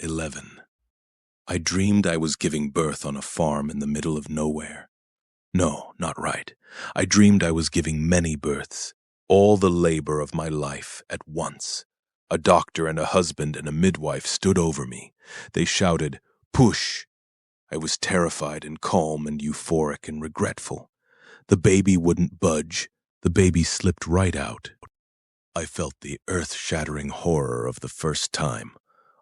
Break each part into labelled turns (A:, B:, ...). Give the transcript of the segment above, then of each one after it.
A: 11. I dreamed I was giving birth on a farm in the middle of nowhere. No, not right. I dreamed I was giving many births, all the labor of my life at once. A doctor and a husband and a midwife stood over me. They shouted, "Push!" I was terrified and calm and euphoric and regretful. The baby wouldn't budge. The baby slipped right out. I felt the earth-shattering horror of the first time.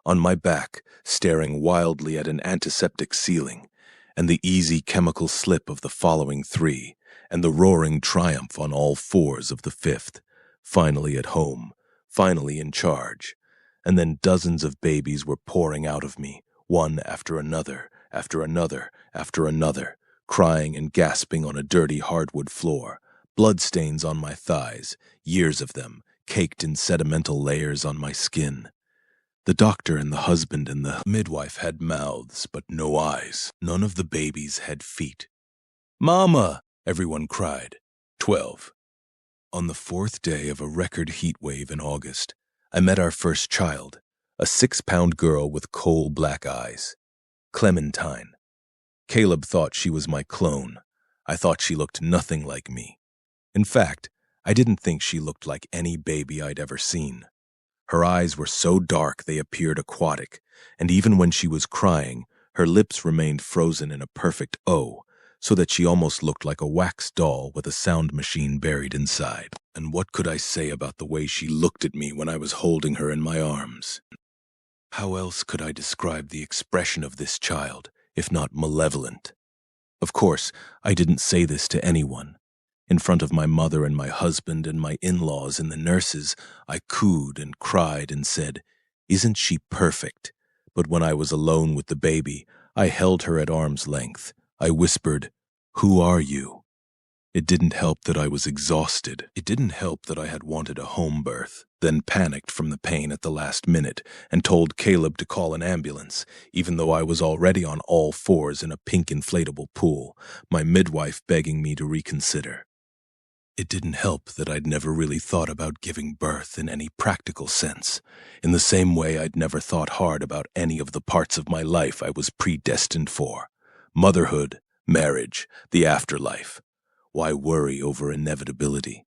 A: On my back, staring wildly at an antiseptic ceiling, and the easy chemical slip of the following 3, and the roaring triumph on all 4s of the 5th, finally at home, finally in charge. And then dozens of babies were pouring out of me, one after another, after another, after another, crying and gasping on a dirty hardwood floor, bloodstains on my thighs, years of them, caked in sedimental layers on my skin. The doctor and the husband and the midwife had mouths, but no eyes. None of the babies had feet. "Mama!" everyone cried. 12. On the 4th day of a record heat wave in August, I met our first child, a 6-pound girl with coal black eyes. Clementine. Caleb thought she was my clone. I thought she looked nothing like me. In fact, I didn't think she looked like any baby I'd ever seen. Her eyes were so dark they appeared aquatic, and even when she was crying, her lips remained frozen in a perfect O, so that she almost looked like a wax doll with a sound machine buried inside. And what could I say about the way she looked at me when I was holding her in my arms? How else could I describe the expression of this child, if not malevolent? Of course, I didn't say this to anyone. In front of my mother and my husband and my in-laws and the nurses, I cooed and cried and said, "Isn't she perfect?" But when I was alone with the baby, I held her at arm's length. I whispered, "Who are you?" It didn't help that I was exhausted. It didn't help that I had wanted a home birth, then panicked from the pain at the last minute and told Caleb to call an ambulance, even though I was already on all 4s in a pink inflatable pool, my midwife begging me to reconsider. It didn't help that I'd never really thought about giving birth in any practical sense, in the same way I'd never thought hard about any of the parts of my life I was predestined for. Motherhood, marriage, the afterlife. Why worry over inevitability?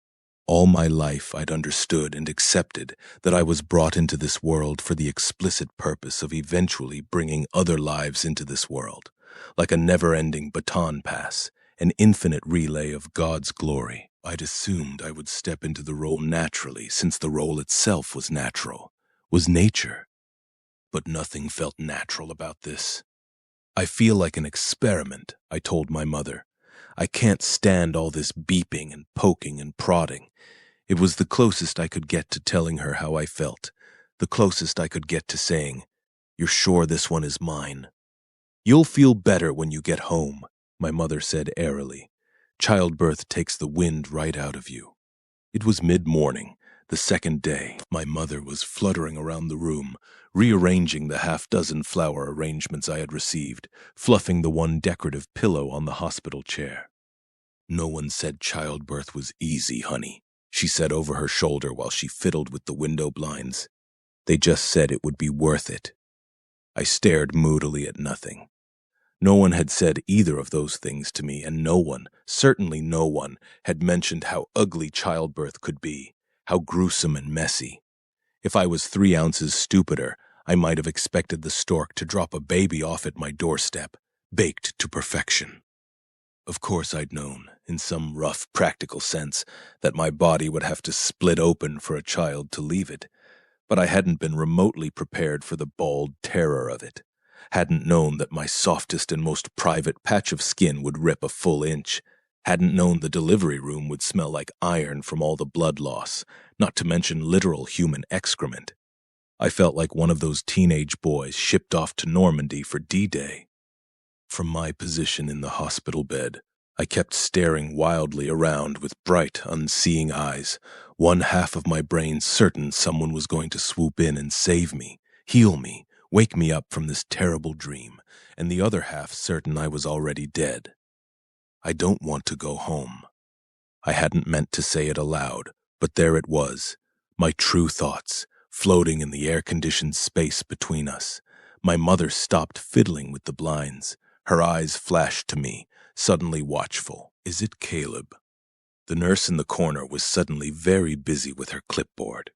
A: All my life I'd understood and accepted that I was brought into this world for the explicit purpose of eventually bringing other lives into this world, like a never-ending baton pass, an infinite relay of God's glory. I'd assumed I would step into the role naturally since the role itself was natural, was nature. But nothing felt natural about this. "I feel like an experiment," I told my mother. "I can't stand all this beeping and poking and prodding." It was the closest I could get to telling her how I felt, the closest I could get to saying, "You're sure this one is mine?" "You'll feel better when you get home," my mother said airily. "Childbirth takes the wind right out of you." It was mid-morning, the 2nd day. My mother was fluttering around the room, rearranging the half-dozen flower arrangements I had received, fluffing the one decorative pillow on the hospital chair. "No one said childbirth was easy, honey," she said over her shoulder while she fiddled with the window blinds. "They just said it would be worth it." I stared moodily at nothing. No one had said either of those things to me, and no one, certainly no one, had mentioned how ugly childbirth could be, how gruesome and messy. If I was 3 ounces stupider, I might have expected the stork to drop a baby off at my doorstep, baked to perfection. Of course I'd known, in some rough, practical sense, that my body would have to split open for a child to leave it, but I hadn't been remotely prepared for the bald terror of it. Hadn't known that my softest and most private patch of skin would rip a full inch. Hadn't known the delivery room would smell like iron from all the blood loss, not to mention literal human excrement. I felt like one of those teenage boys shipped off to Normandy for D-Day. From my position in the hospital bed, I kept staring wildly around with bright, unseeing eyes, one half of my brain certain someone was going to swoop in and save me, heal me, wake me up from this terrible dream, and the other half certain I was already dead. I don't want to go home. I hadn't meant to say it aloud, but there it was, my true thoughts, floating in the air-conditioned space between us, My mother stopped fiddling with the blinds. Her eyes flashed to me, suddenly watchful. "Is it Caleb?" The nurse in the corner was suddenly very busy with her clipboard.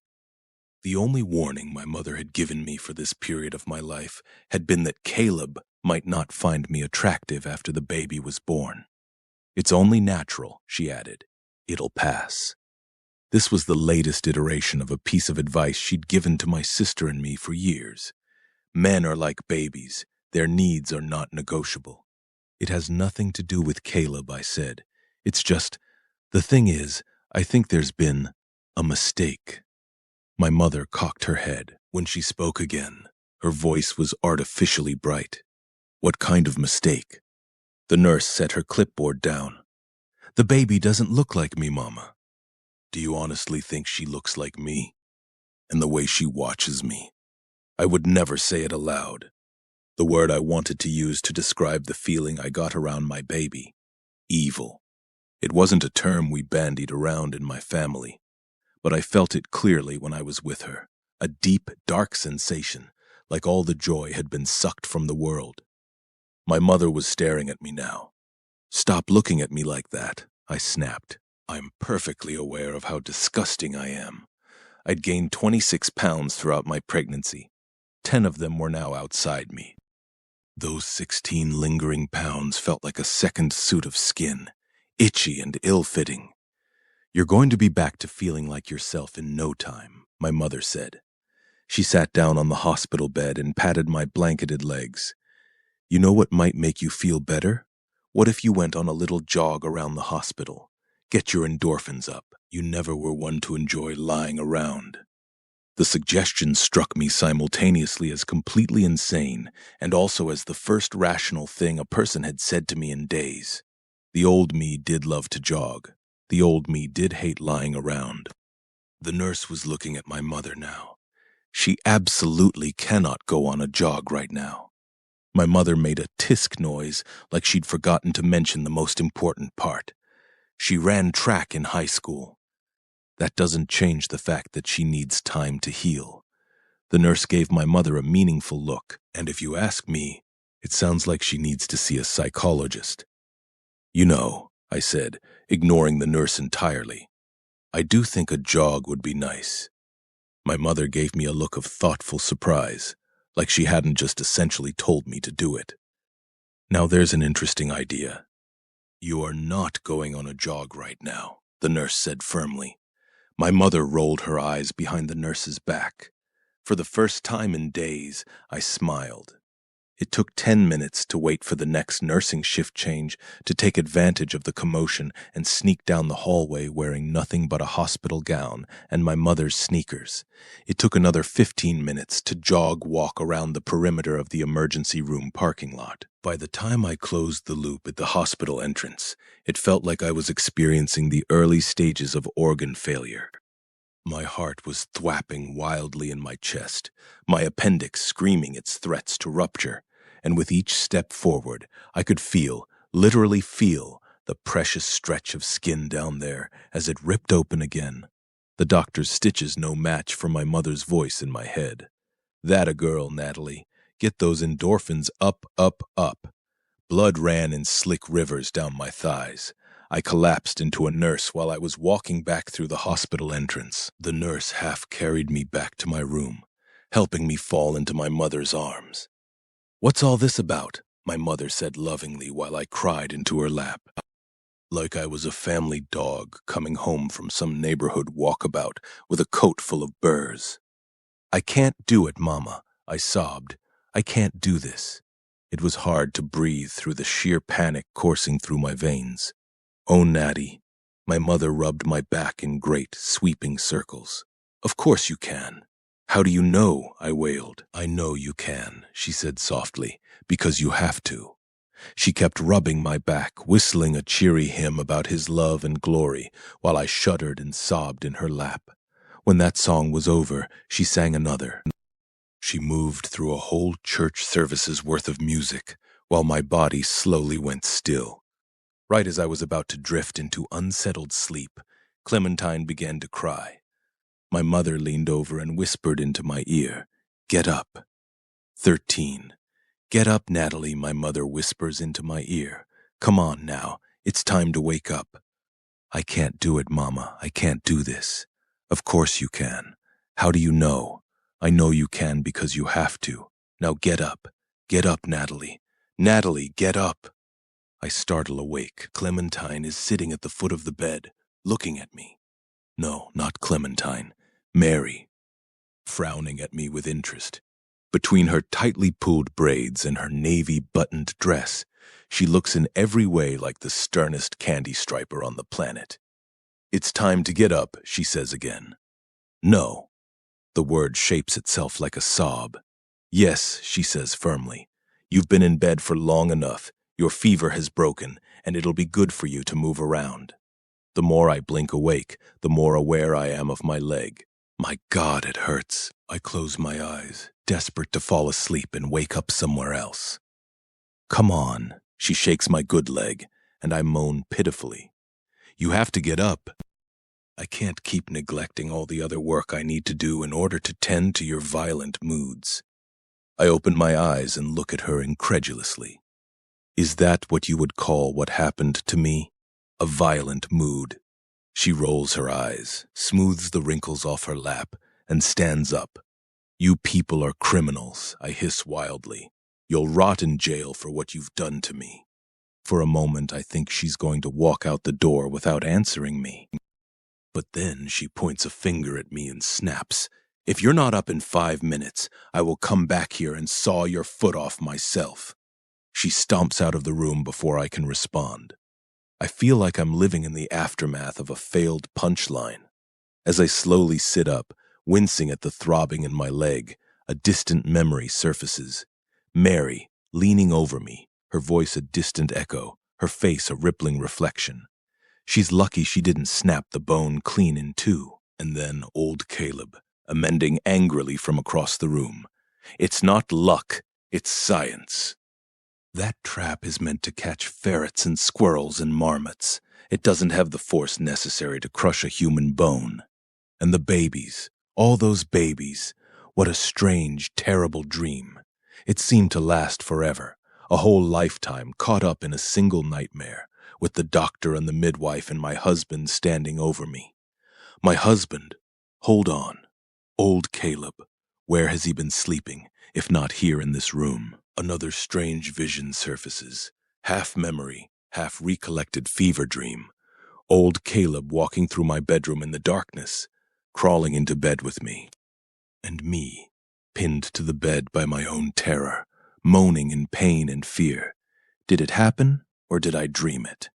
A: The only warning my mother had given me for this period of my life had been that Caleb might not find me attractive after the baby was born. "It's only natural," she added. "It'll pass." This was the latest iteration of a piece of advice she'd given to my sister and me for years. Men are like babies. Their needs are not negotiable. "It has nothing to do with Caleb," I said. "It's just, the thing is, I think there's been a mistake." My mother cocked her head. When she spoke again, her voice was artificially bright. "What kind of mistake?" The nurse set her clipboard down. "The baby doesn't look like me, Mama." "Do you honestly think she looks like me? And the way she watches me?" I would never say it aloud. The word I wanted to use to describe the feeling I got around my baby. Evil. It wasn't a term we bandied around in my family, but I felt it clearly when I was with her. A deep, dark sensation, like all the joy had been sucked from the world. My mother was staring at me now. "Stop looking at me like that," I snapped. "I'm perfectly aware of how disgusting I am." I'd gained 26 pounds throughout my pregnancy. 10 of them were now outside me. Those 16 lingering pounds felt like a second suit of skin, itchy and ill-fitting. "You're going to be back to feeling like yourself in no time," my mother said. She sat down on the hospital bed and patted my blanketed legs. "You know what might make you feel better? What if you went on a little jog around the hospital? Get your endorphins up. You never were one to enjoy lying around." The suggestion struck me simultaneously as completely insane and also as the first rational thing a person had said to me in days. The old me did love to jog. The old me did hate lying around. The nurse was looking at my mother now. "She absolutely cannot go on a jog right now." My mother made a tisk noise like she'd forgotten to mention the most important part. "She ran track in high school." "That doesn't change the fact that she needs time to heal." The nurse gave my mother a meaningful look, and if you ask me, it sounds like she needs to see a psychologist. "You know," I said, ignoring the nurse entirely, "I do think a jog would be nice." My mother gave me a look of thoughtful surprise, like she hadn't just essentially told me to do it. "Now there's an interesting idea." "You are not going on a jog right now," the nurse said firmly. My mother rolled her eyes behind the nurse's back. For the first time in days, I smiled. It took 10 minutes to wait for the next nursing shift change to take advantage of the commotion and sneak down the hallway wearing nothing but a hospital gown and my mother's sneakers. It took another 15 minutes to walk around the perimeter of the emergency room parking lot. By the time I closed the loop at the hospital entrance, it felt like I was experiencing the early stages of organ failure. My heart was thwapping wildly in my chest, my appendix screaming its threats to rupture, and with each step forward, I could feel, literally feel, the precious stretch of skin down there as it ripped open again. The doctor's stitches no match for my mother's voice in my head. "That a girl, Natalie. Get those endorphins up, up, up." Blood ran in slick rivers down my thighs. I collapsed into a nurse while I was walking back through the hospital entrance. The nurse half carried me back to my room, helping me fall into my mother's arms. "What's all this about?" my mother said lovingly while I cried into her lap. Like I was a family dog coming home from some neighborhood walkabout with a coat full of burrs. "I can't do it, Mama," I sobbed. "I can't do this." It was hard to breathe through the sheer panic coursing through my veins. "Oh, Natty." My mother rubbed my back in great, sweeping circles. "Of course you can." "How do you know?" I wailed. "I know you can," she said softly, "because you have to." She kept rubbing my back, whistling a cheery hymn about his love and glory, while I shuddered and sobbed in her lap. When that song was over, she sang another. She moved through a whole church service's worth of music, while my body slowly went still. Right as I was about to drift into unsettled sleep, Clementine began to cry. My mother leaned over and whispered into my ear, "Get up." 13. Get up, Natalie, my mother whispers into my ear. Come on now, it's time to wake up. I can't do it, Mama. I can't do this. Of course you can. How do you know? I know you can because you have to. Now get up. Get up, Natalie. Natalie, get up. I startle awake. Clementine is sitting at the foot of the bed, looking at me. No, not Clementine. Mary, frowning at me with interest. Between her tightly pulled braids and her navy buttoned dress, she looks in every way like the sternest candy striper on the planet. It's time to get up, she says again. No. The word shapes itself like a sob. Yes, she says firmly. You've been in bed for long enough. Your fever has broken, and it'll be good for you to move around. The more I blink awake, the more aware I am of my leg. My God, it hurts. I close my eyes, desperate to fall asleep and wake up somewhere else. Come on, she shakes my good leg, and I moan pitifully. You have to get up. I can't keep neglecting all the other work I need to do in order to tend to your violent moods. I open my eyes and look at her incredulously. Is that what you would call what happened to me? A violent mood? She rolls her eyes, smooths the wrinkles off her lap, and stands up. You people are criminals, I hiss wildly. You'll rot in jail for what you've done to me. For a moment, I think she's going to walk out the door without answering me. But then she points a finger at me and snaps. If you're not up in 5 minutes, I will come back here and saw your foot off myself. She stomps out of the room before I can respond. I feel like I'm living in the aftermath of a failed punchline. As I slowly sit up, wincing at the throbbing in my leg, a distant memory surfaces. Mary, leaning over me, her voice a distant echo, her face a rippling reflection. She's lucky she didn't snap the bone clean in two. And then old Caleb, amending angrily from across the room. It's not luck, it's science. That trap is meant to catch ferrets and squirrels and marmots. It doesn't have the force necessary to crush a human bone. And the babies, all those babies, what a strange, terrible dream. It seemed to last forever, a whole lifetime caught up in a single nightmare, with the doctor and the midwife and my husband standing over me. My husband, hold on. Old Caleb, where has he been sleeping, if not here in this room? Another strange vision surfaces, half memory, half recollected fever dream. Old Caleb walking through my bedroom in the darkness, crawling into bed with me. And me, pinned to the bed by my own terror, moaning in pain and fear. Did it happen, or did I dream it?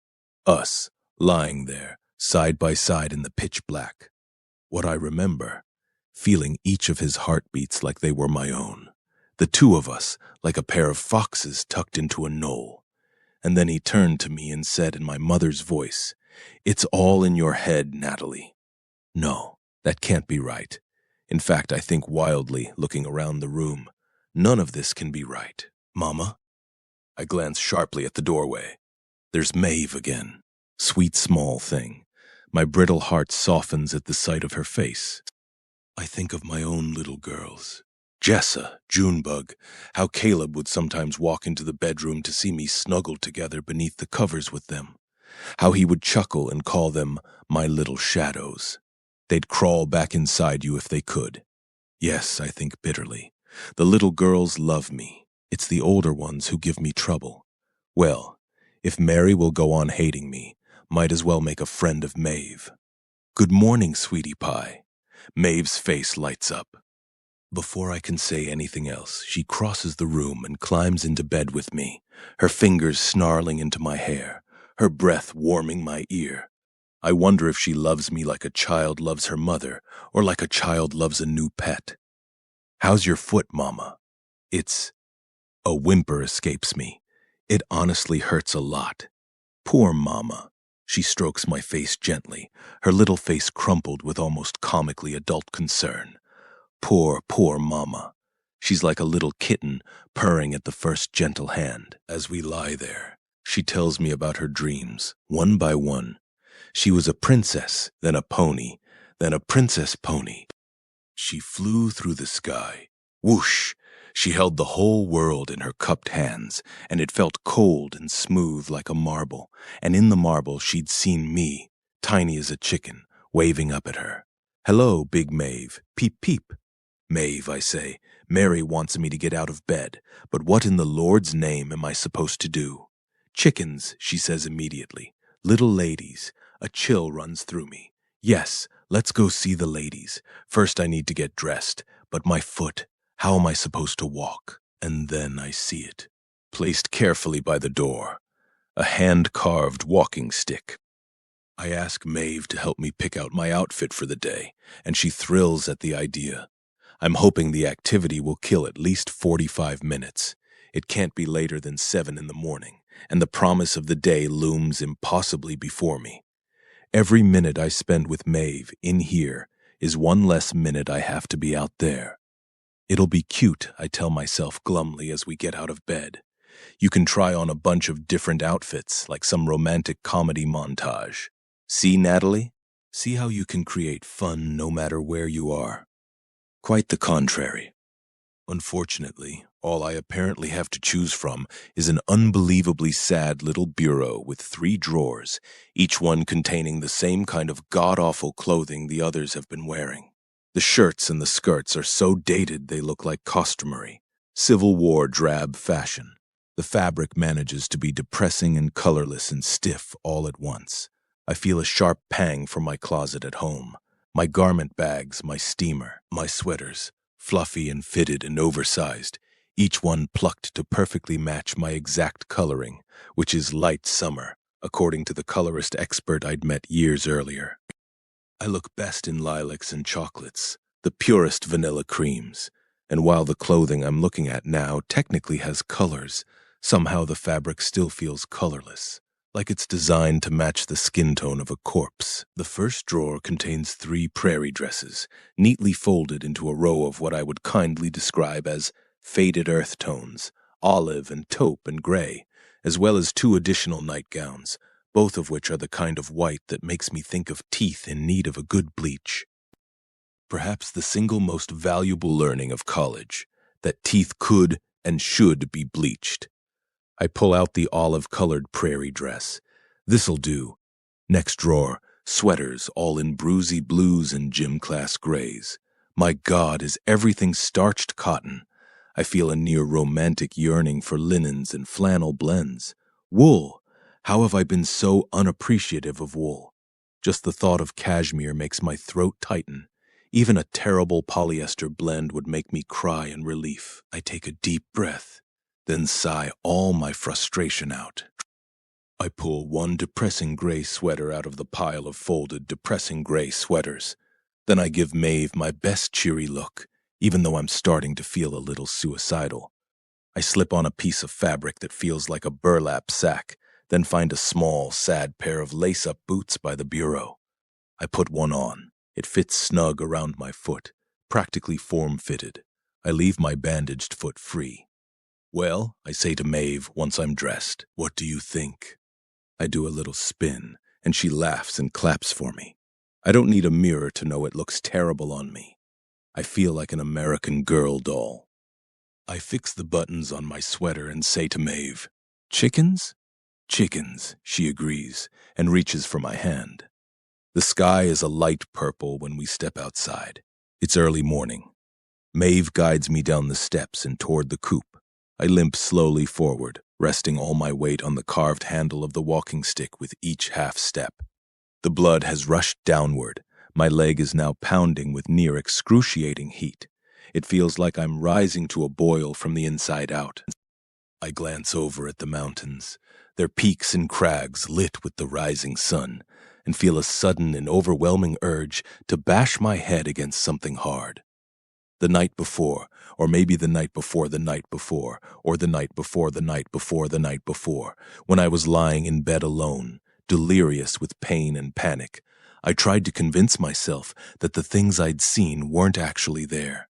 A: Us, lying there, side by side in the pitch black. What I remember, feeling each of his heartbeats like they were my own. The two of us, like a pair of foxes tucked into a knoll. And then he turned to me and said in my mother's voice, "It's all in your head, Natalie." No, that can't be right. In fact, I think wildly, looking around the room. None of this can be right. Mama? I glance sharply at the doorway. There's Maeve again. Sweet small thing. My brittle heart softens at the sight of her face. I think of my own little girls. Jessa, Junebug, how Caleb would sometimes walk into the bedroom to see me snuggled together beneath the covers with them. How he would chuckle and call them my little shadows. They'd crawl back inside you if they could. Yes, I think bitterly. The little girls love me. It's the older ones who give me trouble. Well, if Mary will go on hating me, might as well make a friend of Maeve. Good morning, sweetie pie. Maeve's face lights up. Before I can say anything else, she crosses the room and climbs into bed with me, her fingers snarling into my hair, her breath warming my ear. I wonder if she loves me like a child loves her mother, or like a child loves a new pet. How's your foot, Mama? A whimper escapes me. It honestly hurts a lot. Poor Mama. She strokes my face gently, her little face crumpled with almost comically adult concern. Poor, poor Mama. She's like a little kitten purring at the first gentle hand. As we lie there, she tells me about her dreams, one by one. She was a princess, then a pony, then a princess pony. She flew through the sky. Whoosh! She held the whole world in her cupped hands, and it felt cold and smooth like a marble, and in the marble she'd seen me, tiny as a chicken, waving up at her. "Hello, Big Maeve. Peep, peep." "Maeve," I say, "Mary wants me to get out of bed, but what in the Lord's name am I supposed to do?" "Chickens," she says immediately. "Little ladies." A chill runs through me. "Yes, let's go see the ladies. First I need to get dressed, but my foot, how am I supposed to walk?" And then I see it, placed carefully by the door, a hand-carved walking stick. I ask Maeve to help me pick out my outfit for the day, and she thrills at the idea. I'm hoping the activity will kill at least 45 minutes. It can't be later than 7 in the morning, and the promise of the day looms impossibly before me. Every minute I spend with Maeve in here is one less minute I have to be out there. It'll be cute, I tell myself glumly as we get out of bed. You can try on a bunch of different outfits, like some romantic comedy montage. See, Natalie? See how you can create fun no matter where you are. Quite the contrary. Unfortunately, all I apparently have to choose from is an unbelievably sad little bureau with 3 drawers, each one containing the same kind of god-awful clothing the others have been wearing. The shirts and the skirts are so dated they look like costumery, Civil War drab fashion. The fabric manages to be depressing and colorless and stiff all at once. I feel a sharp pang for my closet at home. My garment bags, my steamer, my sweaters, fluffy and fitted and oversized, each one plucked to perfectly match my exact coloring, which is light summer, according to the colorist expert I'd met years earlier. I look best in lilacs and chocolates, the purest vanilla creams, and while the clothing I'm looking at now technically has colors, somehow the fabric still feels colorless, like it's designed to match the skin tone of a corpse. The first drawer contains 3 prairie dresses, neatly folded into a row of what I would kindly describe as faded earth tones, olive and taupe and gray, as well as 2 additional nightgowns, both of which are the kind of white that makes me think of teeth in need of a good bleach. Perhaps the single most valuable learning of college, that teeth could and should be bleached. I pull out the olive-colored prairie dress. This'll do. Next drawer, sweaters all in bruisey blues and gym class grays. My God, is everything starched cotton? I feel a near romantic yearning for linens and flannel blends. Wool! How have I been so unappreciative of wool? Just the thought of cashmere makes my throat tighten. Even a terrible polyester blend would make me cry in relief. I take a deep breath, then sigh all my frustration out. I pull one depressing gray sweater out of the pile of folded depressing gray sweaters. Then I give Maeve my best cheery look, even though I'm starting to feel a little suicidal. I slip on a piece of fabric that feels like a burlap sack, then find a small, sad pair of lace-up boots by the bureau. I put one on. It fits snug around my foot, practically form-fitted. I leave my bandaged foot free. "Well," I say to Maeve once I'm dressed, "what do you think?" I do a little spin, and she laughs and claps for me. I don't need a mirror to know it looks terrible on me. I feel like an American Girl doll. I fix the buttons on my sweater and say to Maeve, "Chickens?" "Chickens," she agrees, and reaches for my hand. The sky is a light purple when we step outside. It's early morning. Maeve guides me down the steps and toward the coupe. I limp slowly forward, resting all my weight on the carved handle of the walking stick with each half step. The blood has rushed downward. My leg is now pounding with near excruciating heat. It feels like I'm rising to a boil from the inside out. I glance over at the mountains, their peaks and crags lit with the rising sun, and feel a sudden and overwhelming urge to bash my head against something hard. The night before, or maybe the night before the night before, or the night before the night before the night before, when I was lying in bed alone, delirious with pain and panic, I tried to convince myself that the things I'd seen weren't actually there,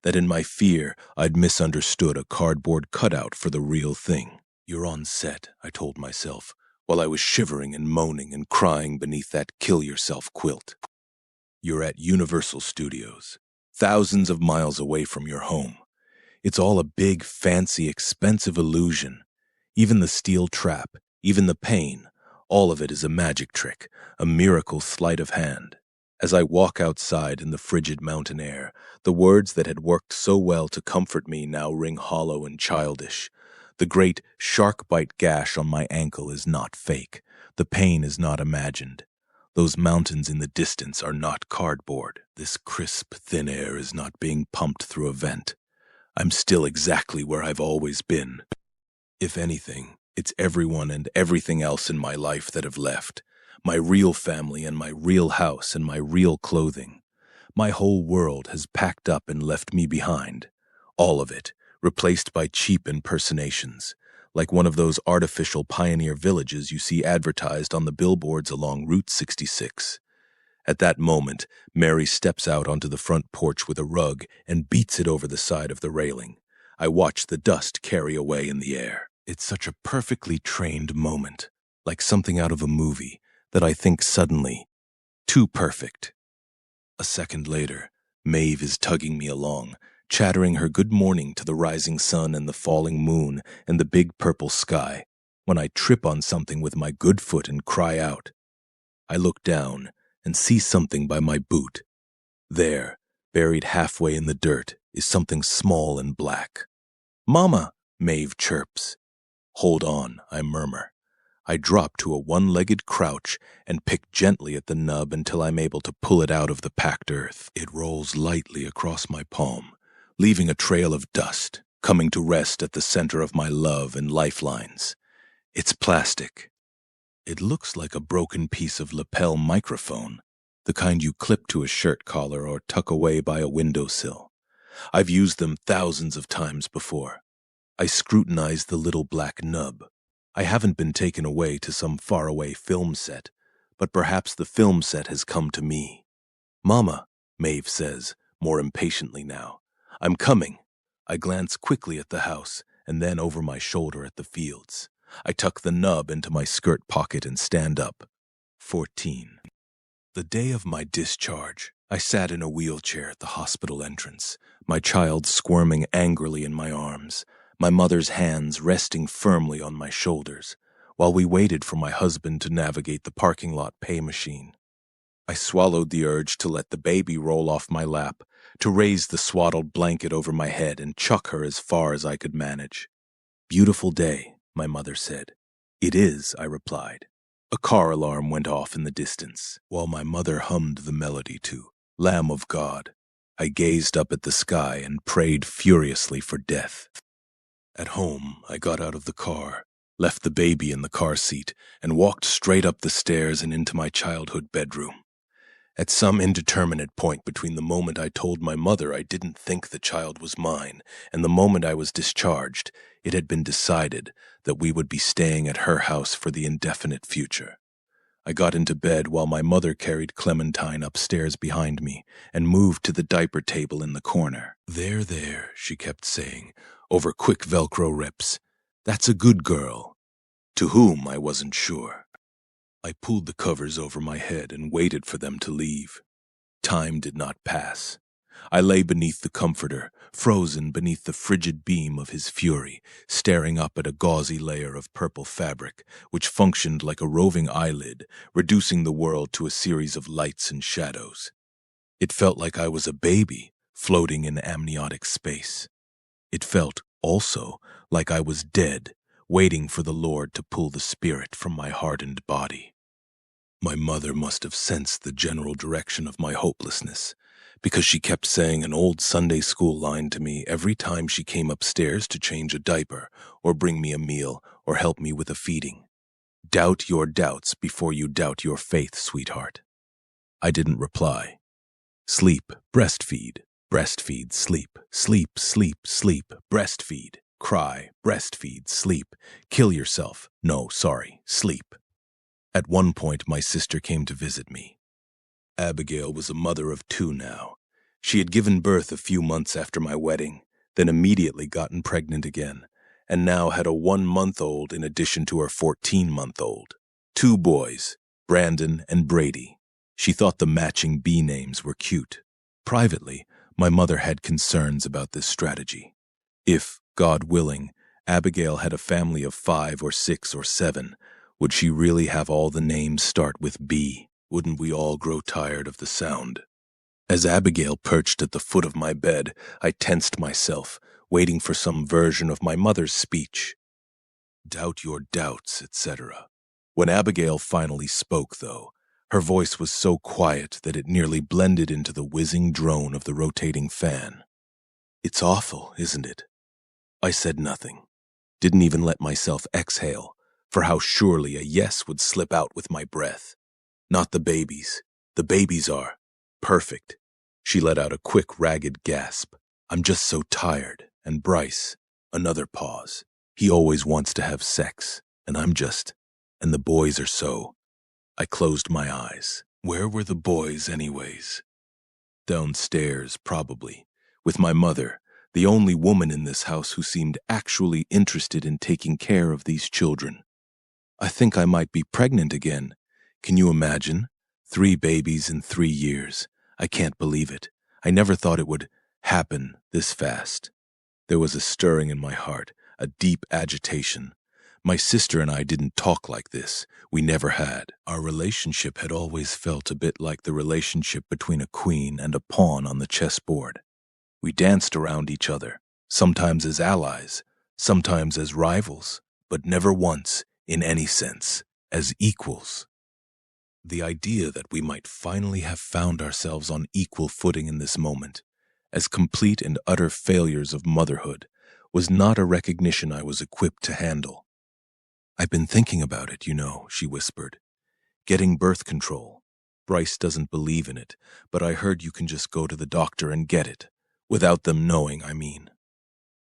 A: that in my fear I'd misunderstood a cardboard cutout for the real thing. "You're on set," I told myself, while I was shivering and moaning and crying beneath that kill-yourself quilt. "You're at Universal Studios, thousands of miles away from your home. It's all a big, fancy, expensive illusion. Even the steel trap, even the pain, all of it is a magic trick, a miracle sleight of hand. As I walk outside in the frigid mountain air, the words that had worked so well to comfort me now ring hollow and childish. The great shark bite gash on my ankle is not fake. The pain is not imagined. Those mountains in the distance are not cardboard. This crisp, thin air is not being pumped through a vent. I'm still exactly where I've always been. If anything, it's everyone and everything else in my life that have left. My real family and my real house and my real clothing. My whole world has packed up and left me behind. All of it, replaced by cheap impersonations, like one of those artificial pioneer villages you see advertised on the billboards along Route 66. At that moment, Mary steps out onto the front porch with a rug and beats it over the side of the railing. I watch the dust carry away in the air. It's such a perfectly trained moment, like something out of a movie, that I think suddenly, too perfect. A second later, Maeve is tugging me along, chattering her good morning to the rising sun and the falling moon and the big purple sky, when I trip on something with my good foot and cry out. I look down and see something by my boot. There, buried halfway in the dirt, is something small and black. "Mama," Maeve chirps. "Hold on," I murmur. I drop to a one-legged crouch and pick gently at the nub until I'm able to pull it out of the packed earth. It rolls lightly across my palm, leaving a trail of dust, coming to rest at the center of my love and lifelines. It's plastic. It looks like a broken piece of lapel microphone, the kind you clip to a shirt collar or tuck away by a windowsill. I've used them thousands of times before. I scrutinize the little black nub. I haven't been taken away to some faraway film set, but perhaps the film set has come to me. "Mama," Maeve says, more impatiently now. "I'm coming." I glance quickly at the house, and then over my shoulder at the fields. I tuck the nub into my skirt pocket and stand up. 14. The day of my discharge, I sat in a wheelchair at the hospital entrance, my child squirming angrily in my arms, my mother's hands resting firmly on my shoulders, while we waited for my husband to navigate the parking lot pay machine. I swallowed the urge to let the baby roll off my lap, to raise the swaddled blanket over my head and chuck her as far as I could manage. "Beautiful day," my mother said. "It is," I replied. A car alarm went off in the distance, while my mother hummed the melody to "Lamb of God." I gazed up at the sky and prayed furiously for death. At home, I got out of the car, left the baby in the car seat, and walked straight up the stairs and into my childhood bedroom. At some indeterminate point between the moment I told my mother I didn't think the child was mine and the moment I was discharged, it had been decided that we would be staying at her house for the indefinite future. I got into bed while my mother carried Clementine upstairs behind me and moved to the diaper table in the corner. There, she kept saying, over quick Velcro rips. "That's a good girl." To whom, I wasn't sure. I pulled the covers over my head and waited for them to leave. Time did not pass. I lay beneath the comforter, frozen beneath the frigid beam of his fury, staring up at a gauzy layer of purple fabric, which functioned like a roving eyelid, reducing the world to a series of lights and shadows. It felt like I was a baby, floating in amniotic space. It felt, also, like I was dead, waiting for the Lord to pull the spirit from my hardened body. My mother must have sensed the general direction of my hopelessness, because she kept saying an old Sunday school line to me every time she came upstairs to change a diaper, or bring me a meal, or help me with a feeding. "Doubt your doubts before you doubt your faith, sweetheart." I didn't reply. Sleep, breastfeed, breastfeed, sleep, sleep, sleep, sleep, breastfeed, cry, breastfeed, sleep, kill yourself, no, sorry, sleep. At one point, my sister came to visit me. Abigail was a mother of 2 now. She had given birth a few months after my wedding, then immediately gotten pregnant again, and now had a 1-month-old in addition to her 14-month-old. 2 boys, Brandon and Brady. She thought the matching B names were cute. Privately, my mother had concerns about this strategy. If, God willing, Abigail had a family of 5 or 6 or 7, would she really have all the names start with B? Wouldn't we all grow tired of the sound? As Abigail perched at the foot of my bed, I tensed myself, waiting for some version of my mother's speech. Doubt your doubts, etc. When Abigail finally spoke, though, her voice was so quiet that it nearly blended into the whizzing drone of the rotating fan. It's awful, isn't it? I said nothing, didn't even let myself exhale, for how surely a yes would slip out with my breath. Not the babies. The babies are perfect. She let out a quick, ragged gasp. I'm just so tired. And Bryce, another pause. He always wants to have sex, and I'm just, and the boys are so. I closed my eyes. Where were the boys anyways? Downstairs, probably, with my mother, the only woman in this house who seemed actually interested in taking care of these children. I think I might be pregnant again. Can you imagine? 3 babies in 3 years. I can't believe it. I never thought it would happen this fast. There was a stirring in my heart, a deep agitation. My sister and I didn't talk like this. We never had. Our relationship had always felt a bit like the relationship between a queen and a pawn on the chessboard. We danced around each other, sometimes as allies, sometimes as rivals, but never once, in any sense, as equals. The idea that we might finally have found ourselves on equal footing in this moment, as complete and utter failures of motherhood, was not a recognition I was equipped to handle. I've been thinking about it, she whispered. Getting birth control. Bryce doesn't believe in it, but I heard you can just go to the doctor and get it. Without them knowing, I mean.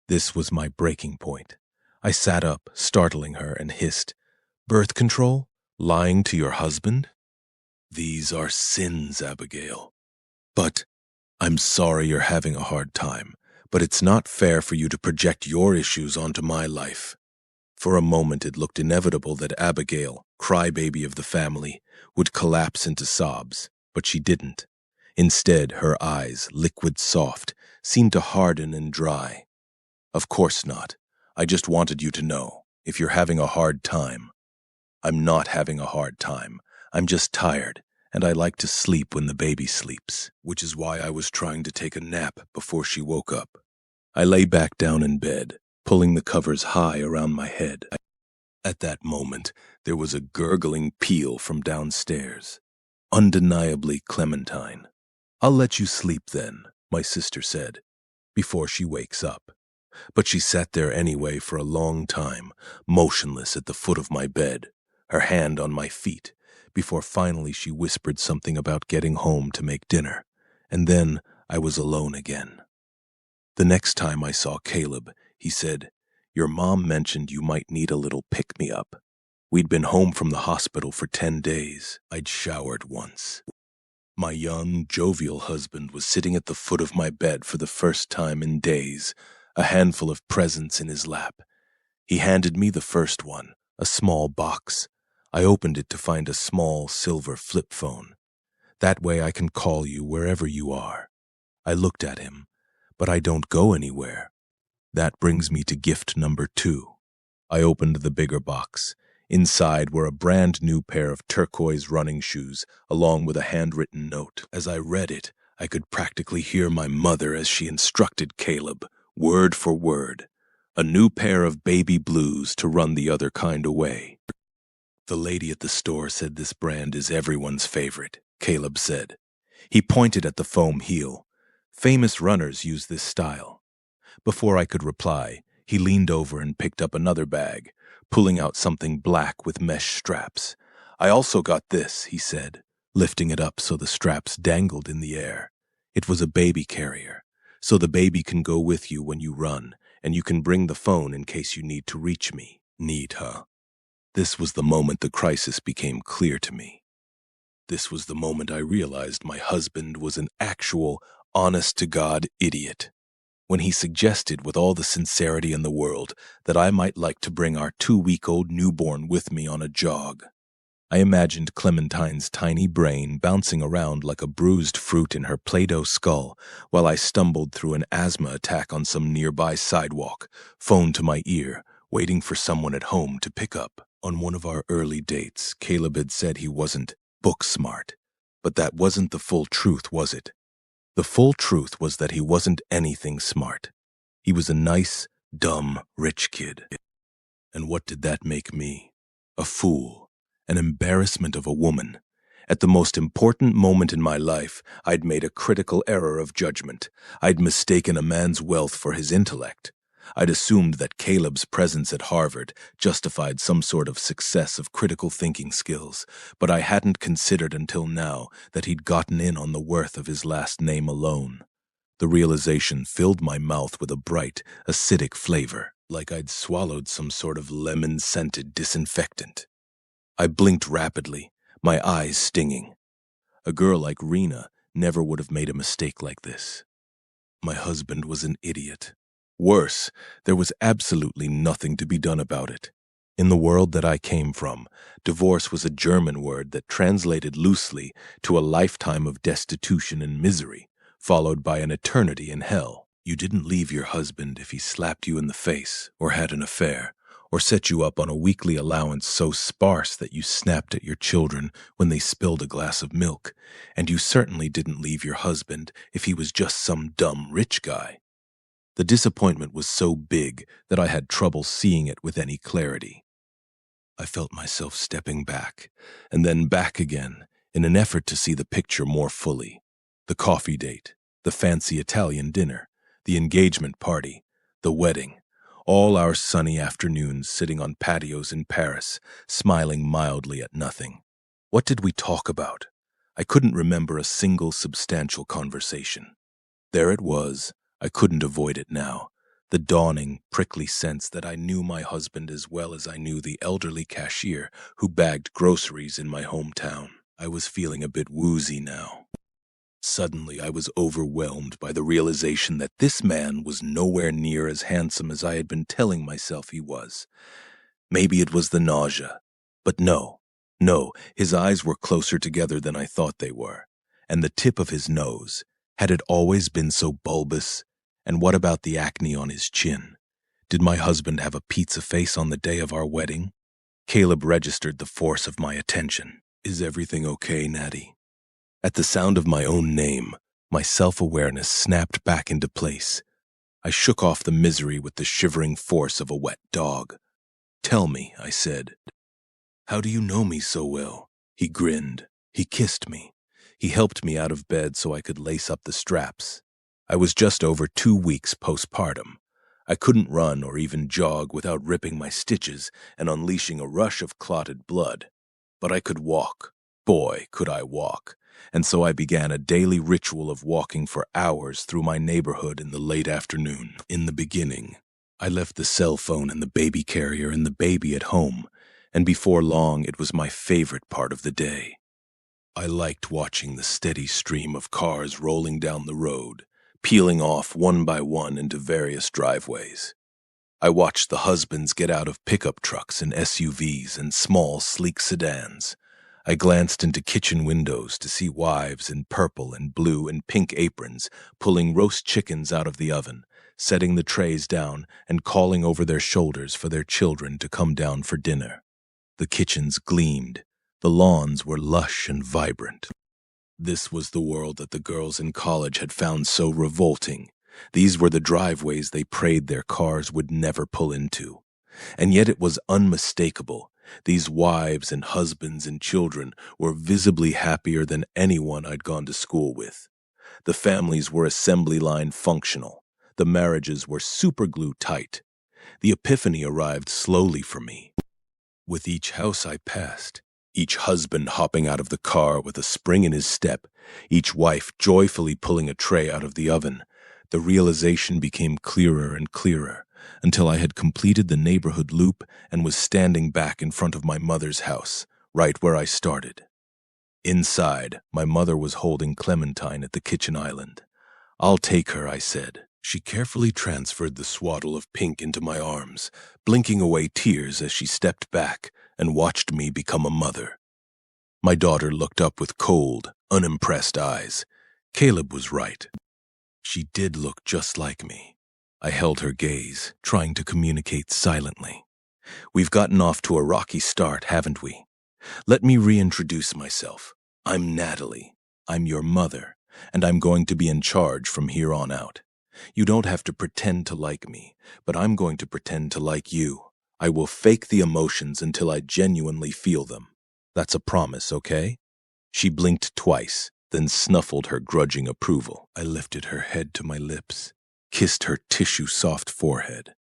A: This was my breaking point. I sat up, startling her, and hissed, Birth control? Lying to your husband? These are sins, Abigail. But I'm sorry you're having a hard time, but it's not fair for you to project your issues onto my life. For a moment it looked inevitable that Abigail, crybaby of the family, would collapse into sobs, but she didn't. Instead, her eyes, liquid soft, seemed to harden and dry. Of course not. I just wanted you to know, if you're having a hard time. I'm not having a hard time. I'm just tired, and I like to sleep when the baby sleeps, which is why I was trying to take a nap before she woke up. I lay back down in bed, pulling the covers high around my head. At that moment, there was a gurgling peal from downstairs. Undeniably Clementine. I'll let you sleep then, my sister said, before she wakes up. But she sat there anyway for a long time, motionless at the foot of my bed, her hand on my feet, before finally she whispered something about getting home to make dinner, and then I was alone again. The next time I saw Caleb, he said, Your mom mentioned you might need a little pick-me-up. We'd been home from the hospital for 10 days. I'd showered once. My young, jovial husband was sitting at the foot of my bed for the first time in days, a handful of presents in his lap. He handed me the first one, a small box. I opened it to find a small silver flip phone. That way I can call you wherever you are. I looked at him, but I don't go anywhere. That brings me to gift number 2. I opened the bigger box. Inside were a brand new pair of turquoise running shoes, along with a handwritten note. As I read it, I could practically hear my mother as she instructed Caleb, word for word. A new pair of baby blues to run the other kind away. The lady at the store said this brand is everyone's favorite, Caleb said. He pointed at the foam heel. Famous runners use this style. Before I could reply, he leaned over and picked up another bag, pulling out something black with mesh straps. I also got this, he said, lifting it up so the straps dangled in the air. It was a baby carrier, so the baby can go with you when you run, and you can bring the phone in case you need to reach me. Need, huh? This was the moment the crisis became clear to me. This was the moment I realized my husband was an actual, honest-to-God idiot. When he suggested with all the sincerity in the world that I might like to bring our 2-week-old newborn with me on a jog. I imagined Clementine's tiny brain bouncing around like a bruised fruit in her Play-Doh skull while I stumbled through an asthma attack on some nearby sidewalk, phone to my ear, waiting for someone at home to pick up. On one of our early dates, Caleb had said he wasn't book smart. But that wasn't the full truth, was it? The full truth was that he wasn't anything smart. He was a nice, dumb, rich kid. And what did that make me? A fool. An embarrassment of a woman. At the most important moment in my life, I'd made a critical error of judgment. I'd mistaken a man's wealth for his intellect. I'd assumed that Caleb's presence at Harvard justified some sort of success of critical thinking skills, but I hadn't considered until now that he'd gotten in on the worth of his last name alone. The realization filled my mouth with a bright, acidic flavor, like I'd swallowed some sort of lemon-scented disinfectant. I blinked rapidly, my eyes stinging. A girl like Rena never would have made a mistake like this. My husband was an idiot. Worse, there was absolutely nothing to be done about it. In the world that I came from, divorce was a German word that translated loosely to a lifetime of destitution and misery, followed by an eternity in hell. You didn't leave your husband if he slapped you in the face, or had an affair, or set you up on a weekly allowance so sparse that you snapped at your children when they spilled a glass of milk, and you certainly didn't leave your husband if he was just some dumb rich guy. The disappointment was so big that I had trouble seeing it with any clarity. I felt myself stepping back, and then back again, in an effort to see the picture more fully. The coffee date, the fancy Italian dinner, the engagement party, the wedding, all our sunny afternoons sitting on patios in Paris, smiling mildly at nothing. What did we talk about? I couldn't remember a single substantial conversation. There it was. I couldn't avoid it now, the dawning, prickly sense that I knew my husband as well as I knew the elderly cashier who bagged groceries in my hometown. I was feeling a bit woozy now. Suddenly, I was overwhelmed by the realization that this man was nowhere near as handsome as I had been telling myself he was. Maybe it was the nausea, but no, his eyes were closer together than I thought they were, and the tip of his nose, had it always been so bulbous? And what about the acne on his chin? Did my husband have a pizza face on the day of our wedding? Caleb registered the force of my attention. Is everything okay, Natty? At the sound of my own name, my self-awareness snapped back into place. I shook off the misery with the shivering force of a wet dog. Tell me, I said. How do you know me so well? He grinned. He kissed me. He helped me out of bed so I could lace up the straps. I was just over 2 weeks postpartum. I couldn't run or even jog without ripping my stitches and unleashing a rush of clotted blood. But I could walk. Boy, could I walk. And so I began a daily ritual of walking for hours through my neighborhood in the late afternoon. In the beginning, I left the cell phone and the baby carrier and the baby at home, and before long it was my favorite part of the day. I liked watching the steady stream of cars rolling down the road, peeling off one by one into various driveways. I watched the husbands get out of pickup trucks and SUVs and small, sleek sedans. I glanced into kitchen windows to see wives in purple and blue and pink aprons pulling roast chickens out of the oven, setting the trays down and calling over their shoulders for their children to come down for dinner. The kitchens gleamed. The lawns were lush and vibrant. This was the world that the girls in college had found so revolting. These were the driveways they prayed their cars would never pull into. And yet it was unmistakable. These wives and husbands and children were visibly happier than anyone I'd gone to school with. The families were assembly line functional. The marriages were superglue tight. The epiphany arrived slowly for me. With each house I passed, each husband hopping out of the car with a spring in his step, each wife joyfully pulling a tray out of the oven, the realization became clearer and clearer, until I had completed the neighborhood loop and was standing back in front of my mother's house, right where I started. Inside, my mother was holding Clementine at the kitchen island. "I'll take her," I said. She carefully transferred the swaddle of pink into my arms, blinking away tears as she stepped back and watched me become a mother. My daughter looked up with cold, unimpressed eyes. Caleb was right. She did look just like me. I held her gaze, trying to communicate silently. We've gotten off to a rocky start, haven't we? Let me reintroduce myself. I'm Natalie. I'm your mother, and I'm going to be in charge from here on out. You don't have to pretend to like me, but I'm going to pretend to like you. I will fake the emotions until I genuinely feel them. That's a promise, okay? She blinked twice, then snuffled her grudging approval. I lifted her head to my lips, kissed her tissue-soft forehead.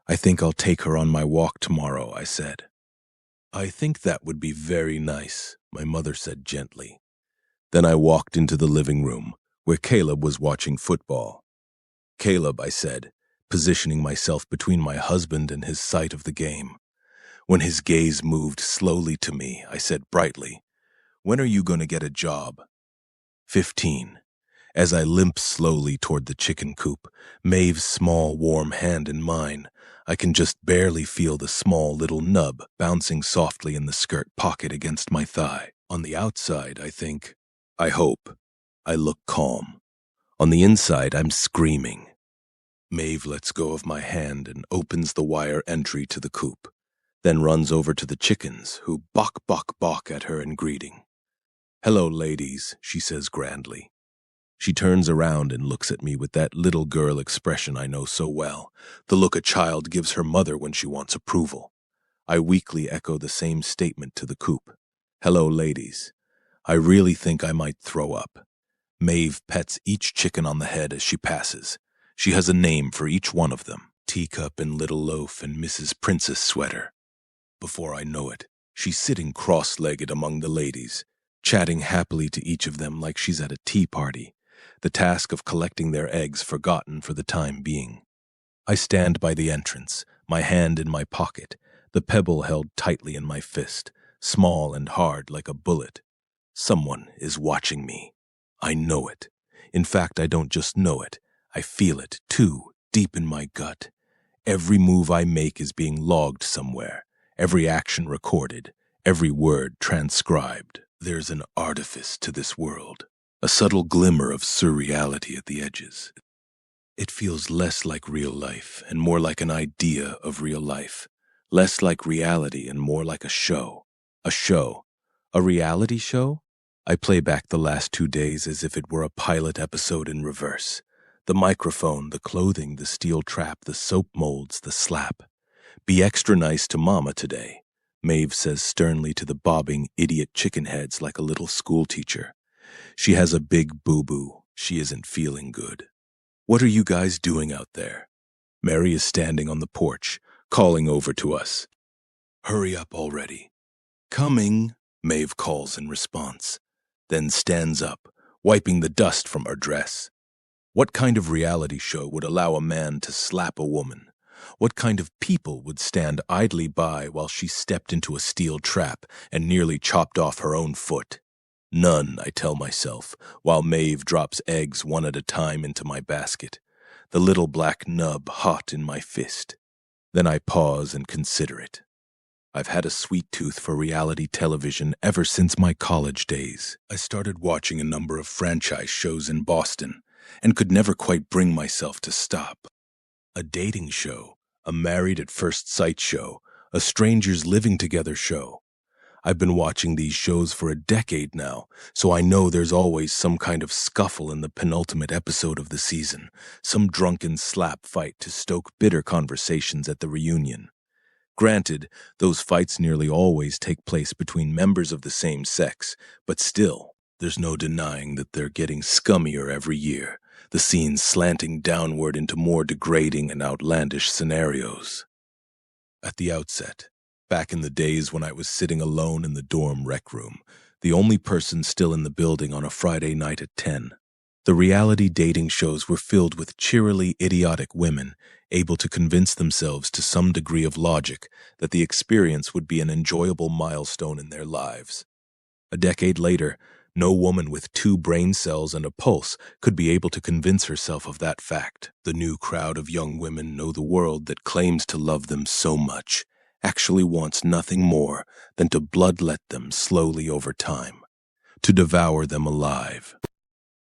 A: I think I'll take her on my walk tomorrow, I said. I think that would be very nice, my mother said gently. Then I walked into the living room, where Caleb was watching football. Caleb, I said, positioning myself between my husband and his sight of the game. When his gaze moved slowly to me, I said brightly, "When are you going to get a job?" 15. As I limped slowly toward the chicken coop, Maeve's small, warm hand in mine, I can just barely feel the small little nub bouncing softly in the skirt pocket against my thigh. On the outside, I hope, I look calm. On the inside, I'm screaming. Maeve lets go of my hand and opens the wire entry to the coop, then runs over to the chickens, who balk at her in greeting. "Hello, ladies," she says grandly. She turns around and looks at me with that little girl expression I know so well, the look a child gives her mother when she wants approval. I weakly echo the same statement to the coop. "Hello, ladies." I really think I might throw up. Maeve pets each chicken on the head as she passes. She has a name for each one of them, Teacup and Little Loaf and Mrs. Princess Sweater. Before I know it, she's sitting cross-legged among the ladies, chatting happily to each of them like she's at a tea party, the task of collecting their eggs forgotten for the time being. I stand by the entrance, my hand in my pocket, the pebble held tightly in my fist, small and hard like a bullet. Someone is watching me. I know it. In fact, I don't just know it. I feel it, too, deep in my gut. Every move I make is being logged somewhere, every action recorded, every word transcribed. There's an artifice to this world, a subtle glimmer of surreality at the edges. It feels less like real life and more like an idea of real life, less like reality and more like a show. A show. A reality show? I play back the last 2 days as if it were a pilot episode in reverse. The microphone, the clothing, the steel trap, the soap molds, the slap. "Be extra nice to Mama today," Maeve says sternly to the bobbing idiot chicken heads like a little schoolteacher. She has a big boo-boo. She isn't feeling good. "What are you guys doing out there?" Mary is standing on the porch, calling over to us. "Hurry up already." "Coming," Maeve calls in response, then stands up, wiping the dust from her dress. What kind of reality show would allow a man to slap a woman? What kind of people would stand idly by while she stepped into a steel trap and nearly chopped off her own foot? None, I tell myself, while Maeve drops eggs one at a time into my basket, the little black nub hot in my fist. Then I pause and consider it. I've had a sweet tooth for reality television ever since my college days. I started watching a number of franchise shows in Boston and could never quite bring myself to stop. A dating show, a married at first sight show, a strangers living together show. I've been watching these shows for a decade now, so I know there's always some kind of scuffle in the penultimate episode of the season, some drunken slap fight to stoke bitter conversations at the reunion. Granted, those fights nearly always take place between members of the same sex, but still, there's no denying that they're getting scummier every year, the scenes slanting downward into more degrading and outlandish scenarios. At the outset, back in the days when I was sitting alone in the dorm rec room, the only person still in the building on a Friday night at 10, the reality dating shows were filled with cheerily idiotic women able to convince themselves to some degree of logic that the experience would be an enjoyable milestone in their lives. A decade later, no woman with 2 brain cells and a pulse could be able to convince herself of that fact. The new crowd of young women know the world that claims to love them so much, actually wants nothing more than to bloodlet them slowly over time, to devour them alive.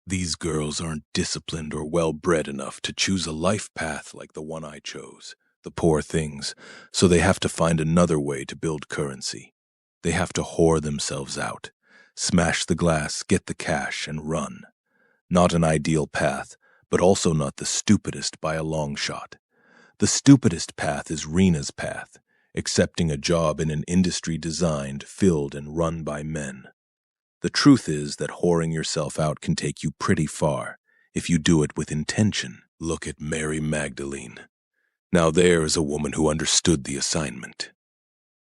A: These girls aren't disciplined or well-bred enough to choose a life path like the one I chose, the poor things, so they have to find another way to build currency. They have to whore themselves out, smash the glass, get the cash, and run. Not an ideal path, but also not the stupidest by a long shot. The stupidest path is Rena's path, accepting a job in an industry designed, filled, and run by men. The truth is that whoring yourself out can take you pretty far, if you do it with intention. Look at Mary Magdalene. Now there is a woman who understood the assignment.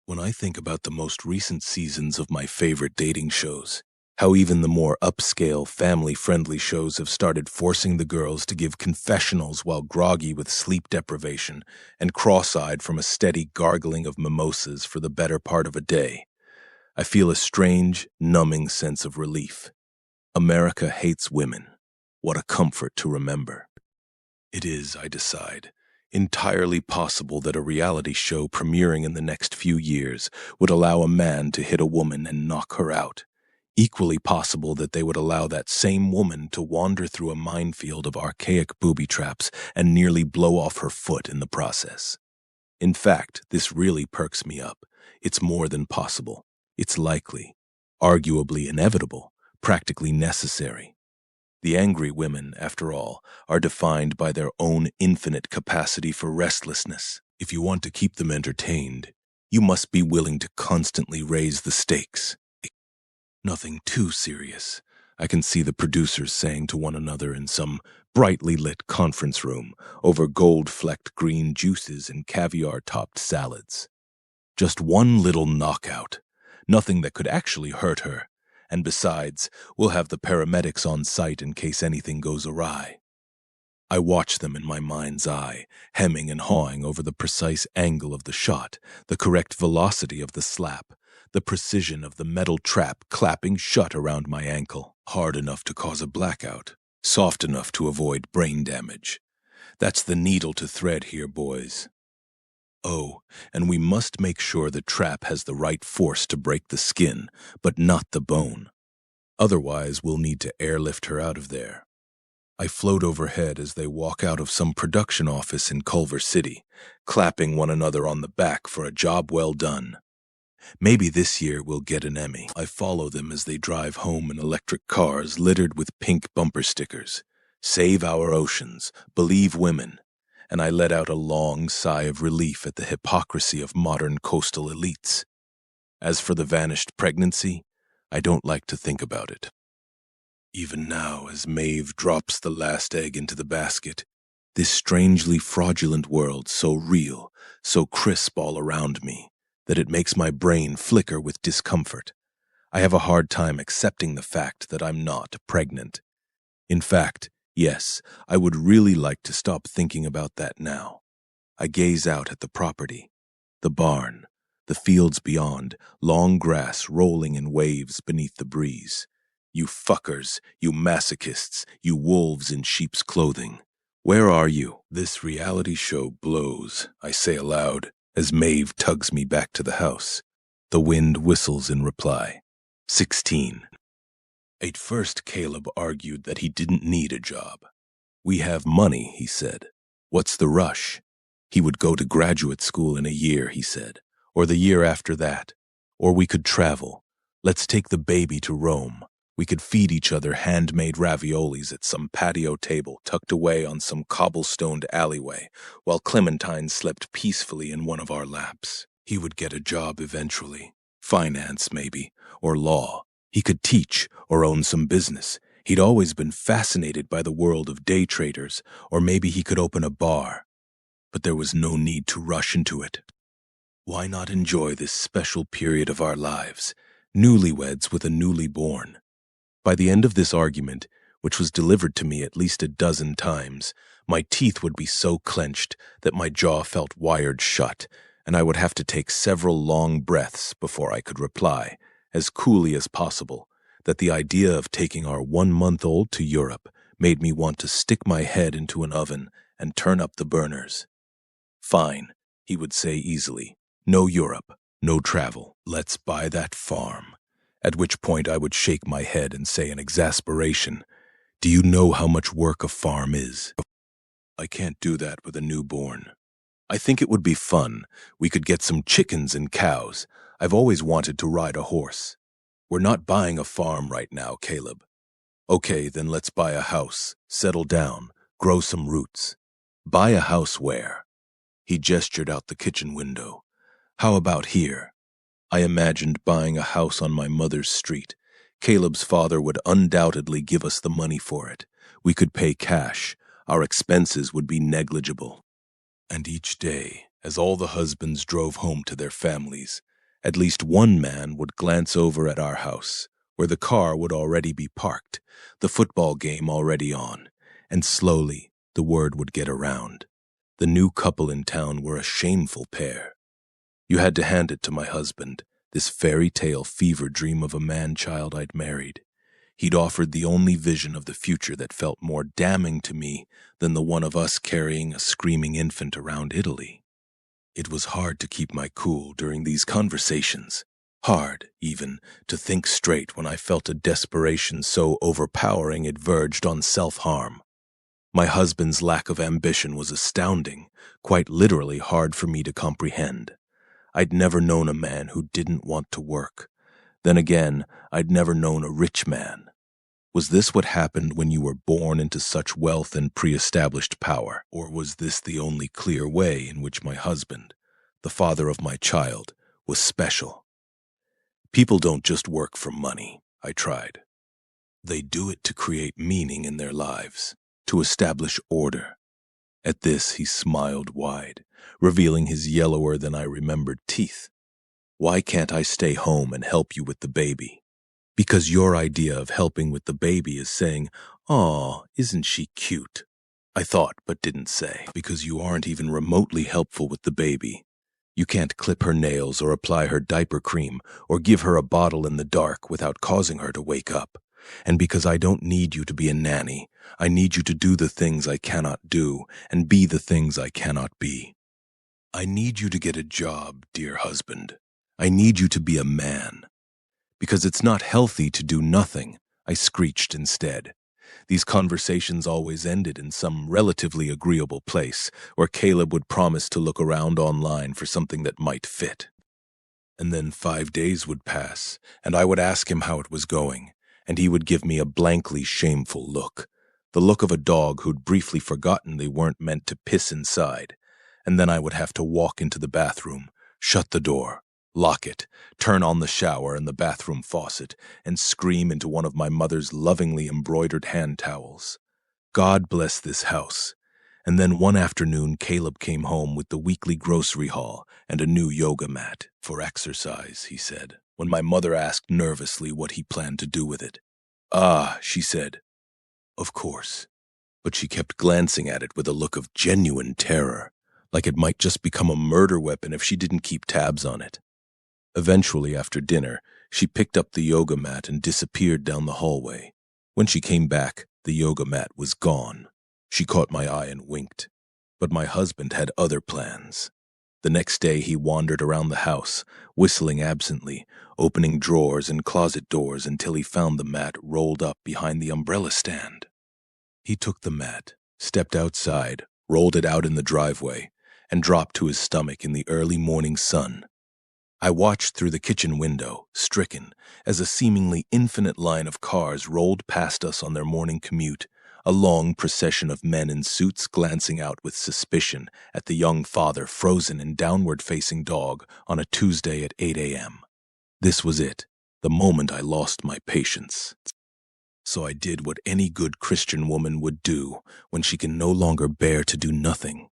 A: When I think about the most recent seasons of my favorite dating shows, how even the more upscale, family-friendly shows have started forcing the girls to give confessionals while groggy with sleep deprivation and cross-eyed from a steady gargling of mimosas for the better part of a day, I feel a strange, numbing sense of relief. America hates women. What a comfort to remember. It is, I decide, entirely possible that a reality show premiering in the next few years would allow a man to hit a woman and knock her out. Equally possible that they would allow that same woman to wander through a minefield of archaic booby traps and nearly blow off her foot in the process. In fact, this really perks me up. It's more than possible. It's likely, arguably inevitable, practically necessary. The angry women, after all, are defined by their own infinite capacity for restlessness. If you want to keep them entertained, you must be willing to constantly raise the stakes. Nothing too serious, I can see the producers saying to one another in some brightly lit conference room over gold-flecked green juices and caviar-topped salads. Just one little knockout. Nothing that could actually hurt her, and besides, we'll have the paramedics on site in case anything goes awry. I watch them in my mind's eye, hemming and hawing over the precise angle of the shot, the correct velocity of the slap, the precision of the metal trap clapping shut around my ankle, hard enough to cause a blackout, soft enough to avoid brain damage. That's the needle to thread here, boys. Oh, and we must make sure the trap has the right force to break the skin, but not the bone. Otherwise, we'll need to airlift her out of there. I float overhead as they walk out of some production office in Culver City, clapping one another on the back for a job well done. Maybe this year we'll get an Emmy. I follow them as they drive home in electric cars littered with pink bumper stickers. Save our oceans, believe women. And I let out a long sigh of relief at the hypocrisy of modern coastal elites. As for the vanished pregnancy, I don't like to think about it. Even now, as Maeve drops the last egg into the basket, this strangely fraudulent world so real, so crisp all around me, that it makes my brain flicker with discomfort. I have a hard time accepting the fact that I'm not pregnant. In fact, yes, I would really like to stop thinking about that now. I gaze out at the property, the barn, the fields beyond, long grass rolling in waves beneath the breeze. You fuckers, you masochists, you wolves in sheep's clothing. Where are you? This reality show blows, I say aloud, as Maeve tugs me back to the house. The wind whistles in reply. 16. At first, Caleb argued that he didn't need a job. We have money, he said. What's the rush? He would go to graduate school in a year, he said, or the year after that. Or we could travel. Let's take the baby to Rome. We could feed each other handmade raviolis at some patio table tucked away on some cobblestoned alleyway, while Clementine slept peacefully in one of our laps. He would get a job eventually. Finance, maybe, or law. He could teach or own some business. He'd always been fascinated by the world of day traders, or maybe he could open a bar. But there was no need to rush into it. Why not enjoy this special period of our lives, newlyweds with a newly born? By the end of this argument, which was delivered to me at least a dozen times, my teeth would be so clenched that my jaw felt wired shut, and I would have to take several long breaths before I could reply, as coolly as possible, that the idea of taking our 1-month-old to Europe made me want to stick my head into an oven and turn up the burners. Fine, he would say easily. No Europe, no travel. Let's buy that farm. At which point I would shake my head and say in exasperation, do you know how much work a farm is? I can't do that with a newborn. I think it would be fun. We could get some chickens and cows. I've always wanted to ride a horse. We're not buying a farm right now, Caleb. Okay, then let's buy a house, settle down, grow some roots. Buy a house where? He gestured out the kitchen window. How about here? I imagined buying a house on my mother's street. Caleb's father would undoubtedly give us the money for it. We could pay cash. Our expenses would be negligible. And each day, as all the husbands drove home to their families, at least one man would glance over at our house, where the car would already be parked, the football game already on, and slowly the word would get around. The new couple in town were a shameful pair. You had to hand it to my husband, this fairy tale fever dream of a man-child I'd married. He'd offered the only vision of the future that felt more damning to me than the one of us carrying a screaming infant around Italy. It was hard to keep my cool during these conversations. Hard, even, to think straight when I felt a desperation so overpowering it verged on self-harm. My husband's lack of ambition was astounding, quite literally hard for me to comprehend. I'd never known a man who didn't want to work. Then again, I'd never known a rich man. Was this what happened when you were born into such wealth and pre-established power? Or was this the only clear way in which my husband, the father of my child, was special? People don't just work for money, I tried. They do it to create meaning in their lives, to establish order. At this, he smiled wide, revealing his yellower than I remembered teeth. Why can't I stay home and help you with the baby? Because your idea of helping with the baby is saying, "Aw, isn't she cute?" I thought but didn't say. Because you aren't even remotely helpful with the baby. You can't clip her nails or apply her diaper cream or give her a bottle in the dark without causing her to wake up. And because I don't need you to be a nanny, I need you to do the things I cannot do and be the things I cannot be. I need you to get a job, dear husband. I need you to be a man. Because it's not healthy to do nothing, I screeched instead. These conversations always ended in some relatively agreeable place, where Caleb would promise to look around online for something that might fit. And then 5 days would pass, and I would ask him how it was going, and he would give me a blankly shameful look, the look of a dog who'd briefly forgotten they weren't meant to piss inside. And then I would have to walk into the bathroom, shut the door, lock it, turn on the shower and the bathroom faucet, and scream into one of my mother's lovingly embroidered hand towels. God bless this house. And then one afternoon, Caleb came home with the weekly grocery haul and a new yoga mat. For exercise, he said, when my mother asked nervously what he planned to do with it. Ah, she said. Of course. But she kept glancing at it with a look of genuine terror, like it might just become a murder weapon if she didn't keep tabs on it. Eventually, after dinner, she picked up the yoga mat and disappeared down the hallway. When she came back, the yoga mat was gone. She caught my eye and winked. But my husband had other plans. The next day he wandered around the house, whistling absently, opening drawers and closet doors until he found the mat rolled up behind the umbrella stand. He took the mat, stepped outside, rolled it out in the driveway, and dropped to his stomach in the early morning sun. I watched through the kitchen window, stricken, as a seemingly infinite line of cars rolled past us on their morning commute, a long procession of men in suits glancing out with suspicion at the young father frozen and downward-facing dog on a Tuesday at 8 a.m. This was it, the moment I lost my patience. So I did what any good Christian woman would do when she can no longer bear to do nothing.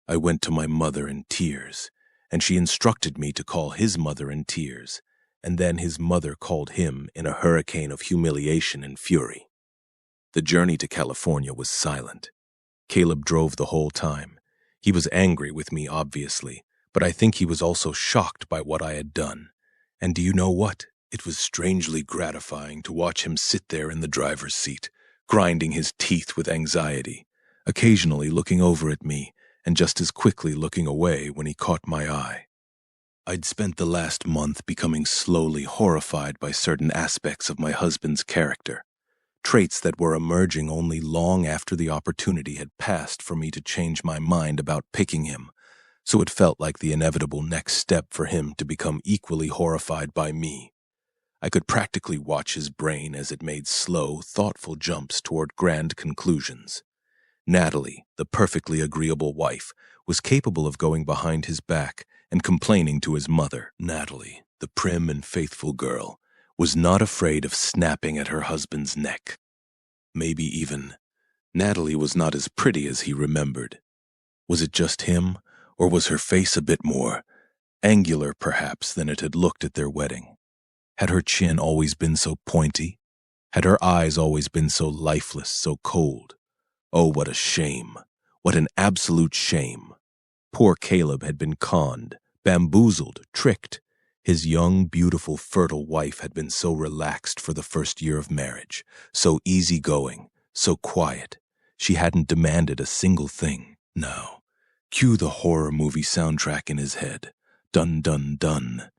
A: I went to my mother in tears, and she instructed me to call his mother in tears, and then his mother called him in a hurricane of humiliation and fury. The journey to California was silent. Caleb drove the whole time. He was angry with me, obviously, but I think he was also shocked by what I had done. And do you know what? It was strangely gratifying to watch him sit there in the driver's seat, grinding his teeth with anxiety, occasionally looking over at me, and just as quickly looking away when he caught my eye. I'd spent the last month becoming slowly horrified by certain aspects of my husband's character, traits that were emerging only long after the opportunity had passed for me to change my mind about picking him, so it felt like the inevitable next step for him to become equally horrified by me. I could practically watch his brain as it made slow, thoughtful jumps toward grand conclusions. Natalie, the perfectly agreeable wife, was capable of going behind his back and complaining to his mother. Natalie, the prim and faithful girl, was not afraid of snapping at her husband's neck. Maybe even Natalie was not as pretty as he remembered. Was it just him, or was her face a bit more angular, perhaps, than it had looked at their wedding? Had her chin always been so pointy? Had her eyes always been so lifeless, so cold? Oh, what a shame! What an absolute shame! Poor Caleb had been conned, bamboozled, tricked. His young, beautiful, fertile wife had been so relaxed for the first year of marriage, so easygoing, so quiet. She hadn't demanded a single thing. Now, cue the horror movie soundtrack in his head. Dun, dun, dun.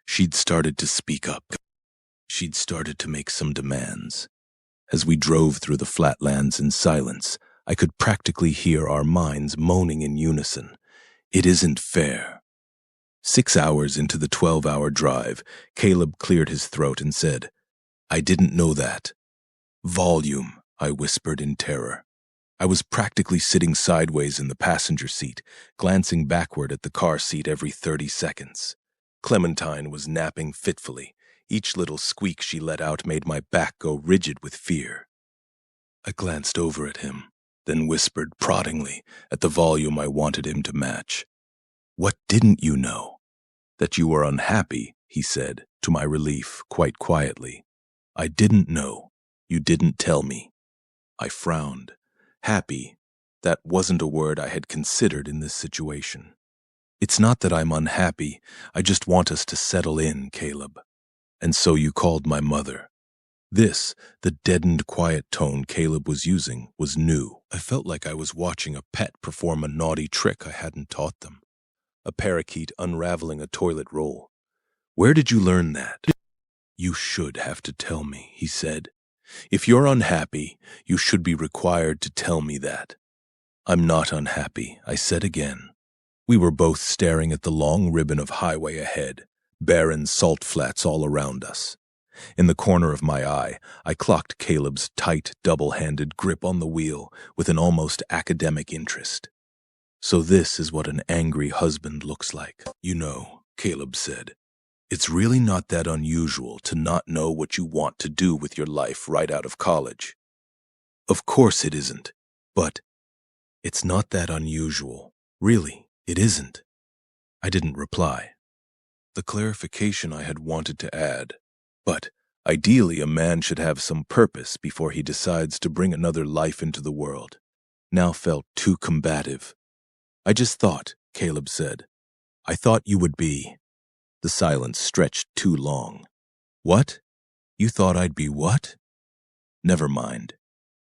A: She'd started to speak up. She'd started to make some demands. As we drove through the flatlands in silence, I could practically hear our minds moaning in unison. It isn't fair. 6 hours into the 12-hour drive, Caleb cleared his throat and said, "I didn't know that." "Volume," I whispered in terror. I was practically sitting sideways in the passenger seat, glancing backward at the car seat every 30 seconds. Clementine was napping fitfully. Each little squeak she let out made my back go rigid with fear. I glanced over at him, then whispered proddingly at the volume I wanted him to match. "What didn't you know?" "That you were unhappy," he said, to my relief, quite quietly. "I didn't know. You didn't tell me." I frowned. Happy, that wasn't a word I had considered in this situation. "It's not that I'm unhappy. I just want us to settle in, Caleb." "And so you called my mother." This, the deadened quiet tone Caleb was using, was new. I felt like I was watching a pet perform a naughty trick I hadn't taught them. A parakeet unraveling a toilet roll. "Where did you learn that?" "You should have to tell me," he said. "If you're unhappy, you should be required to tell me that." "I'm not unhappy," I said again. We were both staring at the long ribbon of highway ahead, barren salt flats all around us. In the corner of my eye, I clocked Caleb's tight, double-handed grip on the wheel with an almost academic interest. "So this is what an angry husband looks like." "You know," Caleb said, "it's really not that unusual to not know what you want to do with your life right out of college." "Of course it isn't, but it's not that unusual. Really, it isn't." I didn't reply. The clarification I had wanted to add, but ideally a man should have some purpose before he decides to bring another life into the world, now felt too combative. "I just thought," Caleb said. "I thought you would be." The silence stretched too long. "What? You thought I'd be what?" Never mind.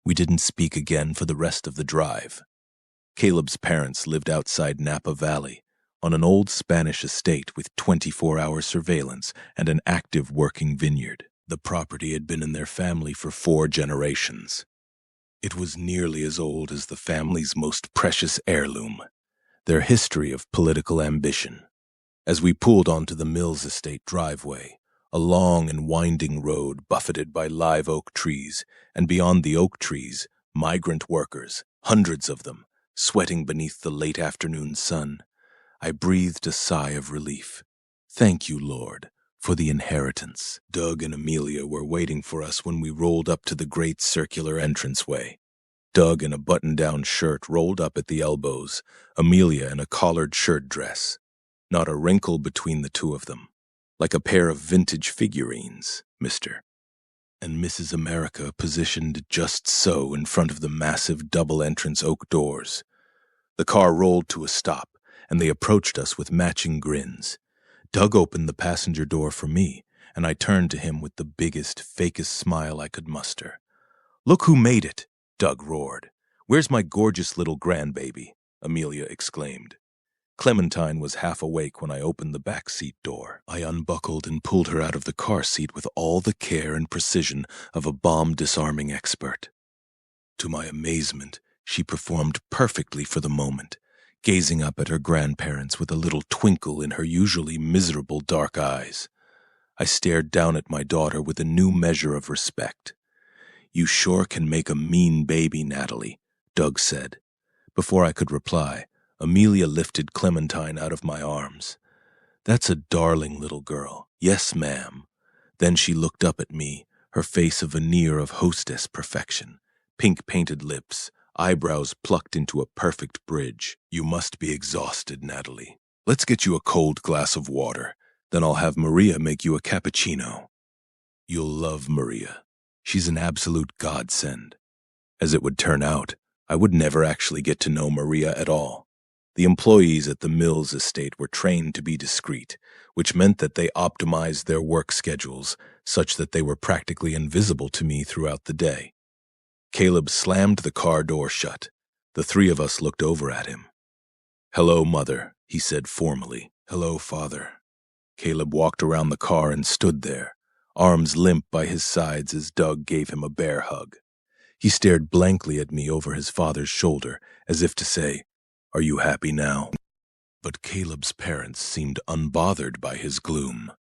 A: We didn't speak again for the rest of the drive. Caleb's parents lived outside Napa Valley, on an old Spanish estate with 24-hour surveillance and an active working vineyard. The property had been in their family for 4 generations. It was nearly as old as the family's most precious heirloom, their history of political ambition. As we pulled onto the Mills Estate driveway, a long and winding road buffeted by live oak trees, and beyond the oak trees, migrant workers, hundreds of them, sweating beneath the late afternoon sun, I breathed a sigh of relief. Thank you, Lord, for the inheritance. Doug and Amelia were waiting for us when we rolled up to the great circular entranceway. Doug in a button-down shirt rolled up at the elbows, Amelia in a collared shirt dress. Not a wrinkle between the two of them. Like a pair of vintage figurines, Mr. and Mrs. America positioned just so in front of the massive double-entrance oak doors. The car rolled to a stop, and they approached us with matching grins. Doug opened the passenger door for me, and I turned to him with the biggest, fakest smile I could muster. "Look who made it!" Doug roared. "Where's my gorgeous little grandbaby?" Amelia exclaimed. Clementine was half awake when I opened the back seat door. I unbuckled and pulled her out of the car seat with all the care and precision of a bomb disarming expert. To my amazement, she performed perfectly for the moment, gazing up at her grandparents with a little twinkle in her usually miserable dark eyes. I stared down at my daughter with a new measure of respect. "You sure can make a mean baby, Natalie," Doug said. Before I could reply, Amelia lifted Clementine out of my arms. "That's a darling little girl. Yes, ma'am." Then she looked up at me, her face a veneer of hostess perfection, pink-painted lips, eyebrows plucked into a perfect bridge. "You must be exhausted, Natalie. Let's get you a cold glass of water. Then I'll have Maria make you a cappuccino. You'll love Maria. She's an absolute godsend." As it would turn out, I would never actually get to know Maria at all. The employees at the Mills estate were trained to be discreet, which meant that they optimized their work schedules such that they were practically invisible to me throughout the day. Caleb slammed the car door shut. The three of us looked over at him. "Hello, Mother," he said formally. "Hello, Father." Caleb walked around the car and stood there, arms limp by his sides as Doug gave him a bear hug. He stared blankly at me over his father's shoulder, as if to say, "Are you happy now?" But Caleb's parents seemed unbothered by his gloom.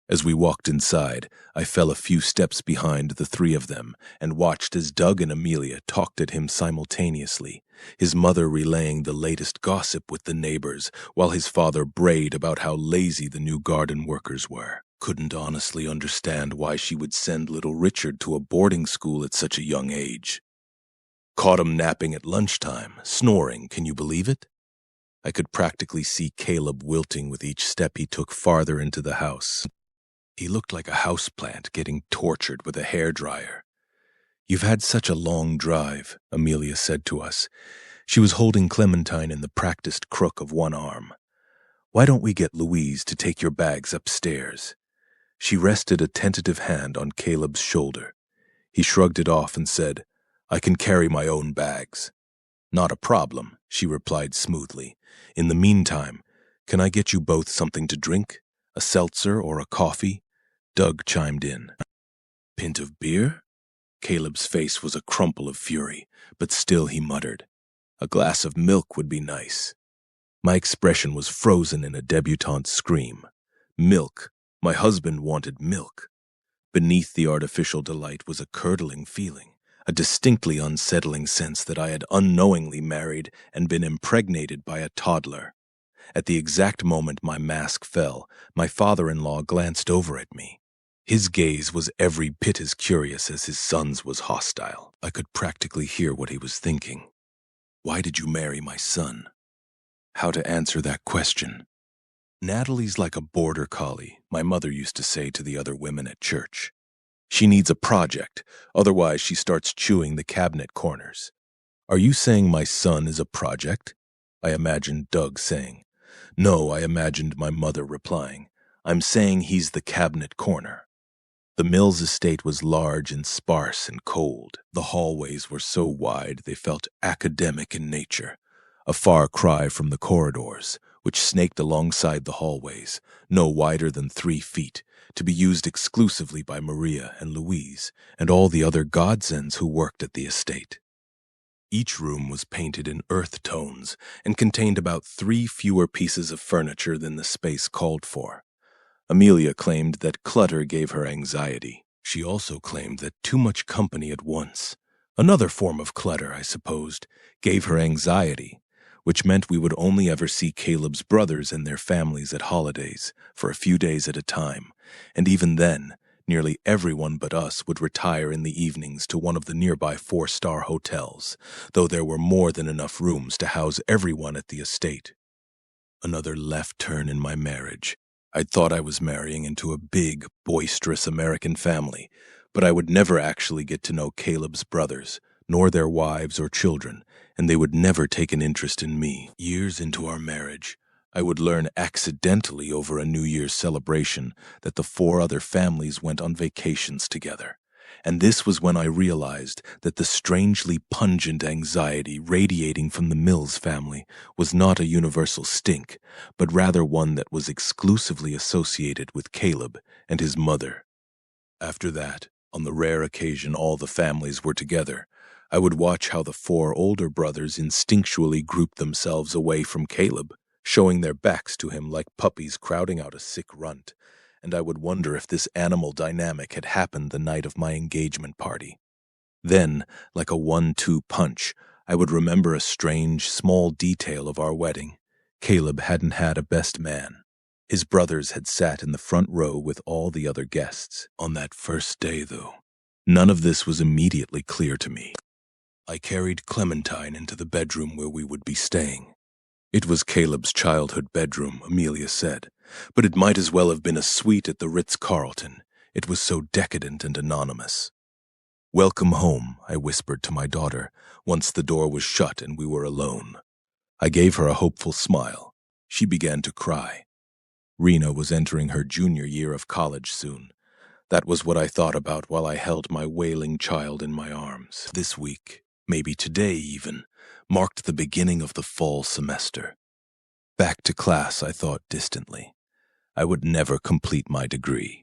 A: As we walked inside, I fell a few steps behind the three of them and watched as Doug and Amelia talked at him simultaneously, his mother relaying the latest gossip with the neighbors, while his father brayed about how lazy the new garden workers were. Couldn't honestly understand why she would send little Richard to a boarding school at such a young age. Caught him napping at lunchtime, snoring, can you believe it? I could practically see Caleb wilting with each step he took farther into the house. He looked like a houseplant getting tortured with a hairdryer. "You've had such a long drive," Amelia said to us. She was holding Clementine in the practiced crook of one arm. "Why don't we get Louise to take your bags upstairs?" She rested a tentative hand on Caleb's shoulder. He shrugged it off and said, "I can carry my own bags." "Not a problem," she replied smoothly. "In the meantime, can I get you both something to drink? A seltzer or a coffee?" Doug chimed in. "Pint of beer?" Caleb's face was a crumple of fury, but still he muttered, "A glass of milk would be nice." My expression was frozen in a debutante's scream. Milk. My husband wanted milk. Beneath the artificial delight was a curdling feeling, a distinctly unsettling sense that I had unknowingly married and been impregnated by a toddler. At the exact moment my mask fell, my father-in-law glanced over at me. His gaze was every bit as curious as his son's was hostile. I could practically hear what he was thinking. Why did you marry my son? How to answer that question? Natalie's like a border collie, my mother used to say to the other women at church. She needs a project, otherwise she starts chewing the cabinet corners. Are you saying my son is a project? I imagined Doug saying. No, I imagined my mother replying. I'm saying he's the cabinet corner. The Mills estate was large and sparse and cold. The hallways were so wide they felt academic in nature, a far cry from the corridors, which snaked alongside the hallways, no wider than 3 feet, to be used exclusively by Maria and Louise and all the other godsends who worked at the estate. Each room was painted in earth tones and contained about 3 fewer pieces of furniture than the space called for. Amelia claimed that clutter gave her anxiety. She also claimed that too much company at once, another form of clutter, I supposed, gave her anxiety, which meant we would only ever see Caleb's brothers and their families at holidays for a few days at a time, and even then, nearly everyone but us would retire in the evenings to one of the nearby 4-star hotels, though there were more than enough rooms to house everyone at the estate. Another left turn in my marriage. I'd thought I was marrying into a big, boisterous American family, but I would never actually get to know Caleb's brothers, nor their wives or children, and they would never take an interest in me. Years into our marriage, I would learn accidentally over a New Year's celebration that the 4 other families went on vacations together, And this was when I realized that the strangely pungent anxiety radiating from the Mills family was not a universal stink, but rather one that was exclusively associated with Caleb and his mother. After that, on the rare occasion all the families were together, I would watch how the 4 older brothers instinctually grouped themselves away from Caleb, showing their backs to him like puppies crowding out a sick runt, and I would wonder if this animal dynamic had happened the night of my engagement party. Then, like a 1-2 punch, I would remember a strange, small detail of our wedding. Caleb hadn't had a best man. His brothers had sat in the front row with all the other guests. On that first day, though, none of this was immediately clear to me. I carried Clementine into the bedroom where we would be staying. It was Caleb's childhood bedroom, Amelia said, but it might as well have been a suite at the Ritz-Carlton. It was so decadent and anonymous. "Welcome home," I whispered to my daughter, once the door was shut and we were alone. I gave her a hopeful smile. She began to cry. Rena was entering her junior year of college soon. That was what I thought about while I held my wailing child in my arms. This week, maybe today even, marked the beginning of the fall semester. Back to class, I thought distantly. I would never complete my degree.